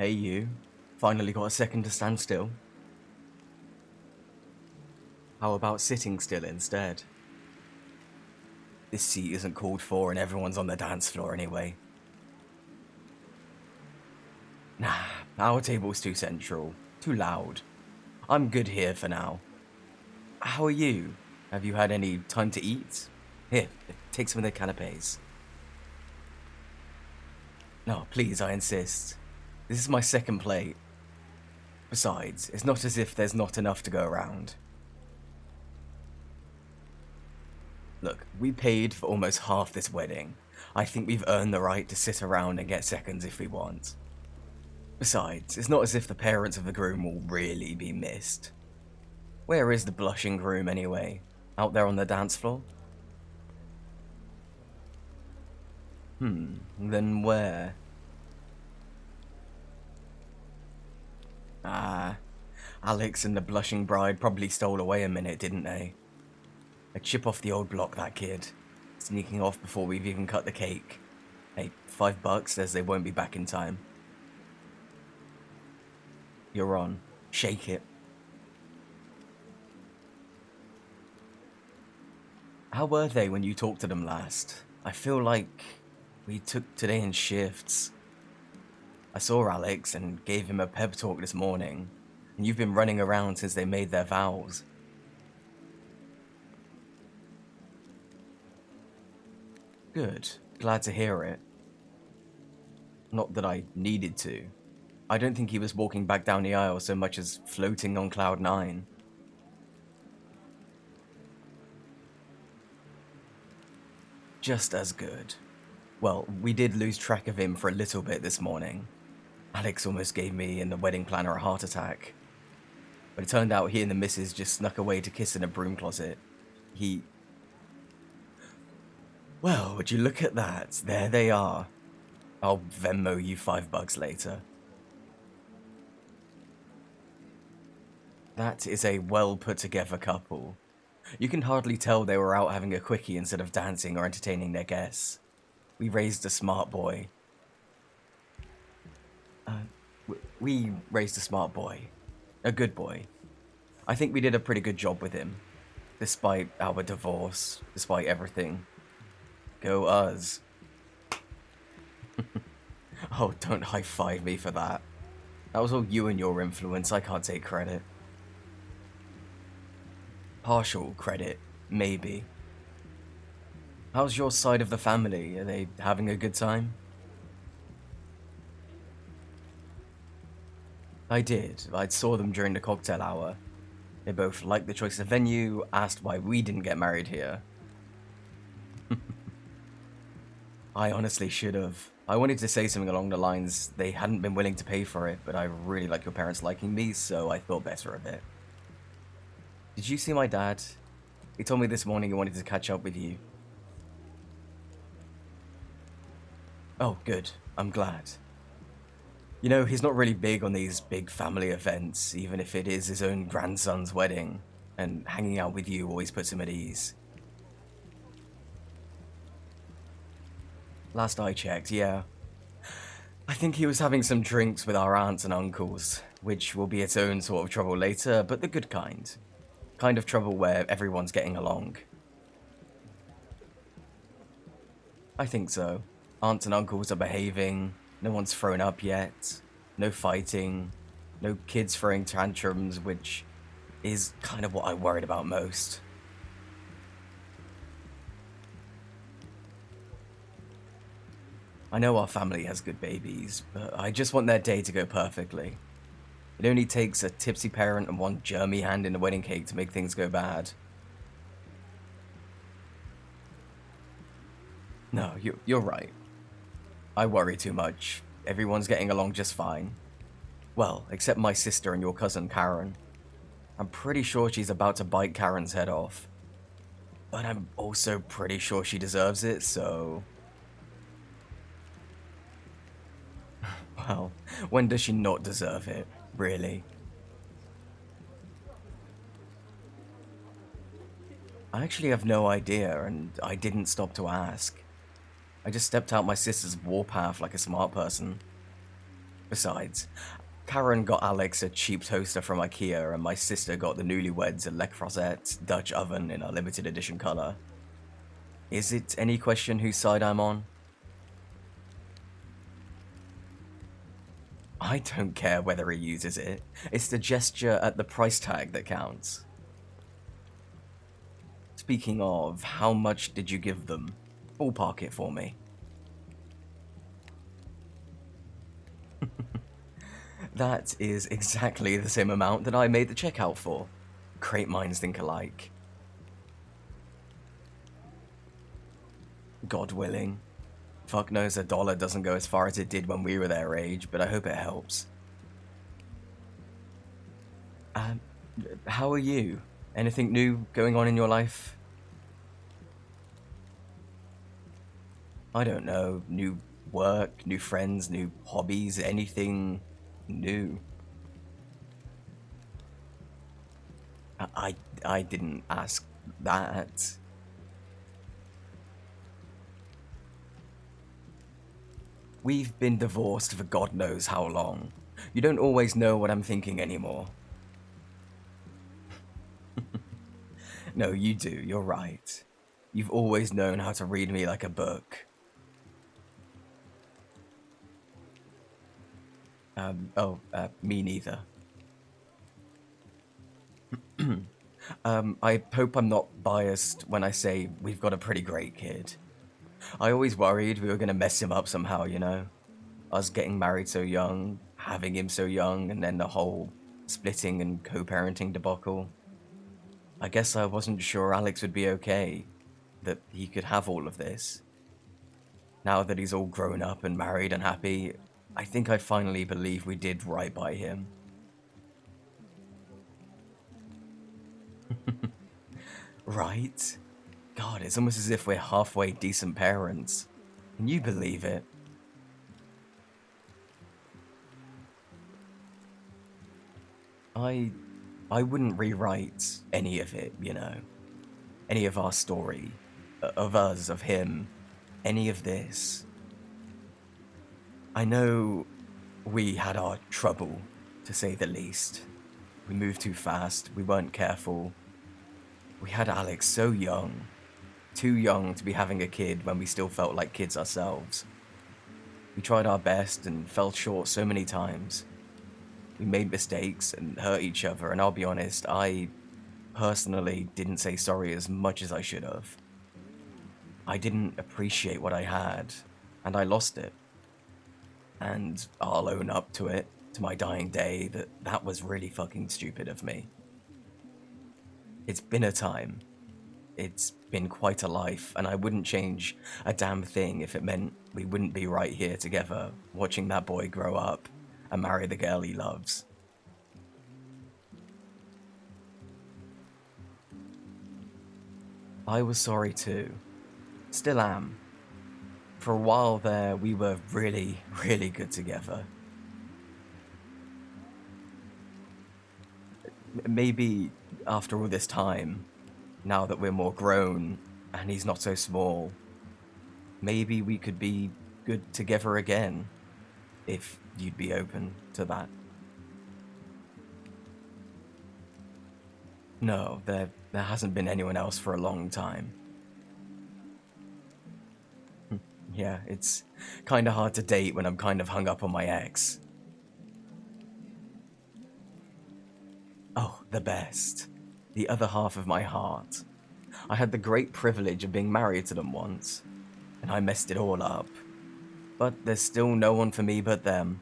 Hey you, finally got a second to stand still? How about sitting still instead? This seat isn't called for and everyone's on the dance floor anyway. Nah, our table's too central, too loud. I'm good here for now. How are you? Have you had any time to eat? Here, take some of the canapes. No, please, I insist. This is my second plate. Besides, it's not as if there's not enough to go around. Look, we paid for almost half this wedding. I think we've earned the right to sit around and get seconds if we want. Besides, it's not as if the parents of the groom will really be missed. Where is the blushing groom anyway? Out there on the dance floor? Then where? Ah, Alex and the blushing bride probably stole away a minute, didn't they? A chip off the old block, that kid. Sneaking off before we've even cut the cake. Hey, $5 says they won't be back in time. You're on. Shake it. How were they when you talked to them last? I feel like we took today in shifts. I saw Alex and gave him a pep talk this morning, and you've been running around since they made their vows. Good. Glad to hear it. Not that I needed to. I don't think he was walking back down the aisle so much as floating on cloud 9. Just as good. Well, we did lose track of him for a little bit this morning. Alex almost gave me and the wedding planner a heart attack. But it turned out he and the missus just snuck away to kiss in a broom closet. Well, would you look at that? There they are. I'll Venmo you $5 later. That is a well put together couple. You can hardly tell they were out having a quickie instead of dancing or entertaining their guests. We raised a smart boy. We raised a smart boy. A good boy. I think we did a pretty good job with him. Despite our divorce, despite everything. Go us. Oh, don't high-five me for that. That was all you and your influence, I can't take credit. Partial credit, maybe. How's your side of the family? Are they having a good time? I did. I saw them during the cocktail hour. They both liked the choice of venue, asked why we didn't get married here. I honestly should have. I wanted to say something along the lines, they hadn't been willing to pay for it, but I really like your parents liking me, so I thought better of it. Did you see my dad? He told me this morning he wanted to catch up with you. Oh, good. I'm glad. You know, he's not really big on these big family events, even if it is his own grandson's wedding, and hanging out with you always puts him at ease. Last I checked, yeah. I think he was having some drinks with our aunts and uncles, which will be its own sort of trouble later, but the good kind. Kind of trouble where everyone's getting along. I think so. Aunts and uncles are behaving, no one's thrown up yet, no fighting, no kids throwing tantrums, which is kind of what I worried about most. I know our family has good babies, but I just want their day to go perfectly. It only takes a tipsy parent and one germy hand in the wedding cake to make things go bad. No, you're right. I worry too much. Everyone's getting along just fine. Well, except my sister and your cousin Karen. I'm pretty sure she's about to bite Karen's head off. But I'm also pretty sure she deserves it, so... Well, when does she not deserve it, really? I actually have no idea, and I didn't stop to ask. I just stepped out my sister's warpath like a smart person. Besides, Karen got Alex a cheap toaster from IKEA, and my sister got the newlyweds a Le Creuset Dutch oven in a limited edition colour. Is it any question whose side I'm on? I don't care whether he uses it. It's the gesture at the price tag that counts. Speaking of, how much did you give them? Ballpark it for me. That is exactly the same amount that I made the checkout for. Great minds think alike. God willing. Fuck knows a dollar doesn't go as far as it did when we were their age, but I hope it helps. How are you? Anything new going on in your life? I don't know. New work, new friends, new hobbies, anything new? I didn't ask that. We've been divorced for God knows how long. You don't always know what I'm thinking anymore. No, you do, you're right. You've always known how to read me like a book. Me neither. I hope I'm not biased when I say we've got a pretty great kid. I always worried we were gonna mess him up somehow, you know? Us getting married so young, having him so young, and then the whole splitting and co-parenting debacle. I guess I wasn't sure Alex would be okay, that he could have all of this. Now that he's all grown up and married and happy, I think I finally believe we did right by him. Right? God, it's almost as if we're halfway decent parents. Can you believe it? I wouldn't rewrite any of it, you know. Any of our story. Of us, of him. Any of this. I know we had our trouble, to say the least. We moved too fast, we weren't careful. We had Alex so young. Too young to be having a kid when we still felt like kids ourselves. We tried our best and fell short so many times. We made mistakes and hurt each other, and I'll be honest, I personally didn't say sorry as much as I should have. I didn't appreciate what I had, and I lost it. And I'll own up to it, to my dying day, that was really fucking stupid of me. It's been a time. It's been quite a life, and I wouldn't change a damn thing if it meant we wouldn't be right here together, watching that boy grow up and marry the girl he loves. I was sorry too. Still am. For a while there, we were really, really good together. Maybe after all this time, now that we're more grown and he's not so small, maybe we could be good together again, if you'd be open to that. No, there hasn't been anyone else for a long time. Yeah, it's kinda hard to date when I'm kind of hung up on my ex. Oh, the best. The other half of my heart. I had the great privilege of being married to them once, and I messed it all up. But there's still no one for me but them.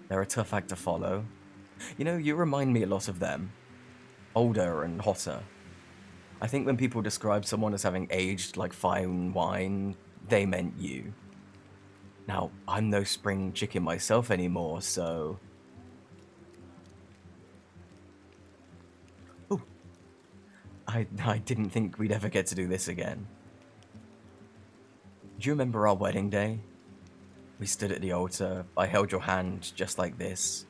They're a tough act to follow. You know, you remind me a lot of them. Older and hotter. I think when people describe someone as having aged like fine wine, they meant you. Now, I'm no spring chicken myself anymore, so... Ooh. I didn't think we'd ever get to do this again. Do you remember our wedding day? We stood at the altar, I held your hand just like this,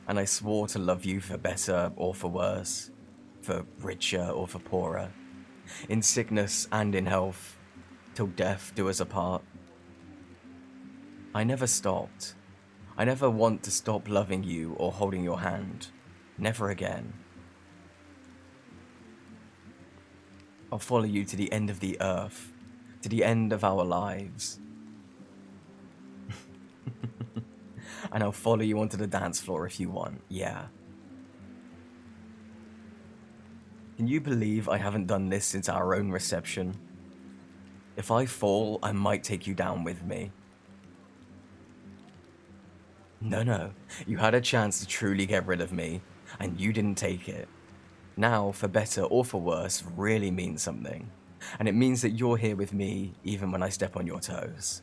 and I swore to love you for better or for worse, for richer or for poorer, in sickness and in health, till death do us apart. I never stopped. I never want to stop loving you or holding your hand. Never again. I'll follow you to the end of the earth, to the end of our lives. And I'll follow you onto the dance floor if you want, yeah. Can you believe I haven't done this since our own reception? If I fall, I might take you down with me. No, you had a chance to truly get rid of me, and you didn't take it. Now, for better or for worse, really means something. And it means that you're here with me even when I step on your toes.